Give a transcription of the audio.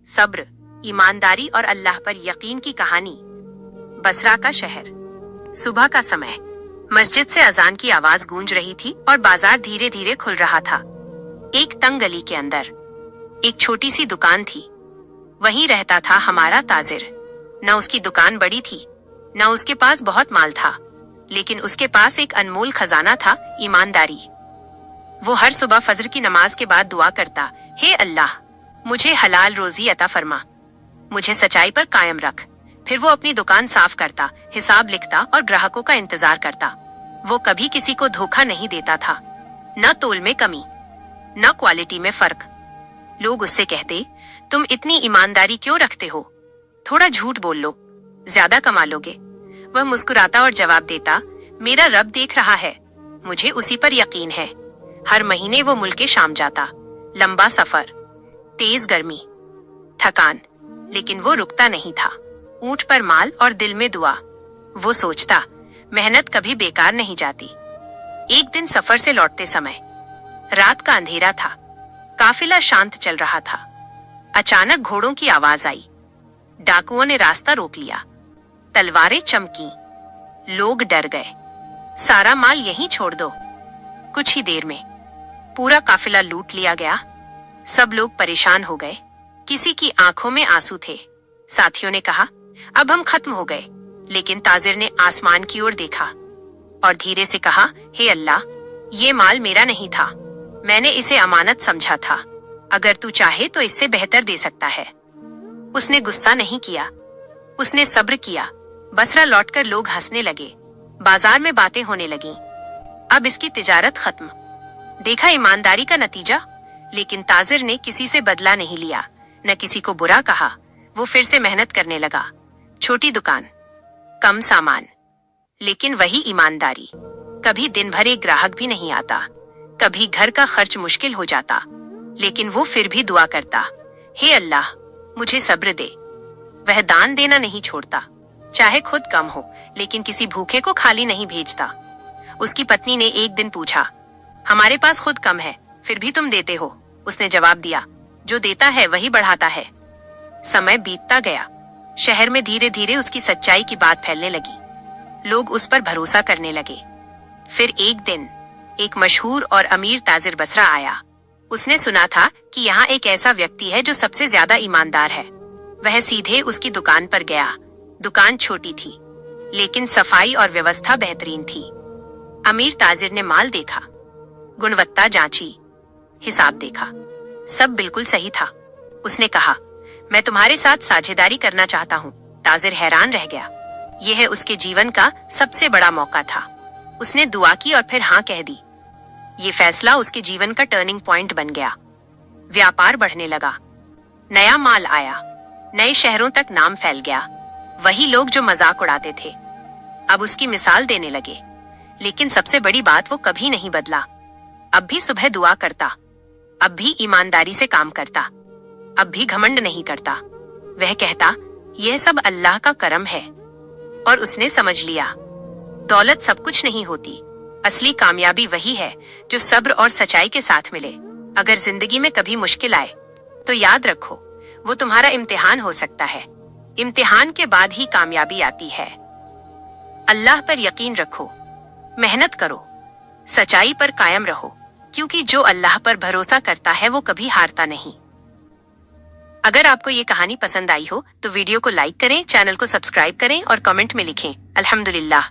सब्र, ईमानदारी और अल्लाह पर यकीन की कहानी। बसरा का शहर। सुबह का समय। मस्जिद से अजान की आवाज गूंज रही थी और बाजार धीरे धीरे खुल रहा था। एक तंग गली के अंदर एक छोटी सी दुकान थी। वहीं रहता था हमारा ताजिर। न उसकी दुकान बड़ी थी, न उसके पास बहुत माल था, लेकिन उसके पास एक अनमोल खजाना था, ईमानदारी। वो हर सुबह फजर की नमाज के बाद दुआ करता, हे अल्लाह, मुझे हलाल रोजी अता फरमा, मुझे सच्चाई पर कायम रख। फिर वो अपनी दुकान साफ करता, हिसाब लिखता और ग्राहकों का इंतजार करता। वो कभी किसी को धोखा नहीं देता था, न तोल में कमी, न क्वालिटी में फर्क। लोग उससे कहते, तुम इतनी ईमानदारी क्यों रखते हो? थोड़ा झूठ बोल लो, ज्यादा कमा लोगे। वह मुस्कुराता और जवाब देता, मेरा रब देख रहा है, मुझे उसी पर यकीन है। हर महीने वो मुल्क शाम जाता। लंबा सफर, तेज गर्मी, थकान, लेकिन वो रुकता नहीं था। ऊंट पर माल और दिल में दुआ। वो सोचता, मेहनत कभी बेकार नहीं जाती। एक दिन सफर से लौटते समय, रात का अंधेरा था, काफिला शांत चल रहा था। अचानक घोड़ों की आवाज आई। डाकुओं ने रास्ता रोक लिया। तलवारें चमकी। लोग डर गए। सारा माल यहीं छोड़ दो। कुछ ही देर में पूरा काफिला लूट लिया गया। सब लोग परेशान हो गए। किसी की आंखों में आंसू थे। साथियों ने कहा, अब हम खत्म हो गए। लेकिन ताजिर ने आसमान की ओर देखा और धीरे से कहा, हे अल्लाह, ये माल मेरा नहीं था, मैंने इसे अमानत समझा था। अगर तू चाहे तो इससे बेहतर दे सकता है। उसने गुस्सा नहीं किया, उसने सब्र किया। बसरा लौटकर लोग हंसने लगे। बाजार में बातें होने लगीं। अब इसकी तिजारत खत्म। देखा ईमानदारी का नतीजा। लेकिन ताजिर ने किसी से बदला नहीं लिया, न किसी को बुरा कहा। वो फिर से मेहनत करने लगा। छोटी दुकान, कम सामान, लेकिन वही ईमानदारी। कभी दिन भर एक ग्राहक भी नहीं आता, कभी घर का खर्च मुश्किल हो जाता, लेकिन वो फिर भी दुआ करता, हे अल्लाह, मुझे सब्र दे। वह दान देना नहीं छोड़ता, चाहे खुद कम हो, लेकिन किसी भूखे को खाली नहीं भेजता। उसकी पत्नी ने एक दिन पूछा, हमारे पास खुद कम है, फिर भी तुम देते हो? उसने जवाब दिया, जो देता है वही बढ़ाता है। समय बीतता गया। शहर में धीरे धीरे उसकी सच्चाई की बात फैलने लगी। लोग उस पर भरोसा करने लगे। फिर एक दिन एक मशहूर और अमीर ताजिर बसरा आया। उसने सुना था कि यहाँ एक ऐसा व्यक्ति है जो सबसे ज्यादा ईमानदार है। वह सीधे उसकी दुकान पर गया। दुकान छोटी थी, लेकिन सफाई और व्यवस्था बेहतरीन थी। अमीर ताजिर ने माल देखा, गुणवत्ता जांची, हिसाब देखा, सब बिल्कुल सही था। उसने कहा, मैं तुम्हारे साथ साझेदारी करना चाहता हूँ। ताजिर हैरान रह गया। यह है उसके जीवन का सबसे बड़ा मौका था। उसने दुआ की और फिर हाँ कह दी। ये फैसला उसके जीवन का टर्निंग पॉइंट बन गया। व्यापार बढ़ने लगा, नया माल आया, नए शहरों तक नाम फैल गया। वही लोग जो मजाक उड़ाते थे अब उसकी मिसाल देने लगे। लेकिन सबसे बड़ी बात, वो कभी नहीं बदला। अब भी सुबह दुआ करता, अब भी ईमानदारी से काम करता, अब भी घमंड नहीं करता। वह कहता, यह सब अल्लाह का करम है। और उसने समझ लिया, दौलत सब कुछ नहीं होती, असली कामयाबी वही है जो सब्र और सच्चाई के साथ मिले। अगर जिंदगी में कभी मुश्किल आए तो याद रखो, वो तुम्हारा इम्तिहान हो सकता है। इम्तिहान के बाद ही कामयाबी आती है। अल्लाह पर यकीन रखो, मेहनत करो, सच्चाई पर कायम रहो, क्योंकि जो अल्लाह पर भरोसा करता है वो कभी हारता नहीं। अगर आपको ये कहानी पसंद आई हो तो वीडियो को लाइक करें, चैनल को सब्सक्राइब करें और कमेंट में लिखें, अल्हम्दुलिल्लाह।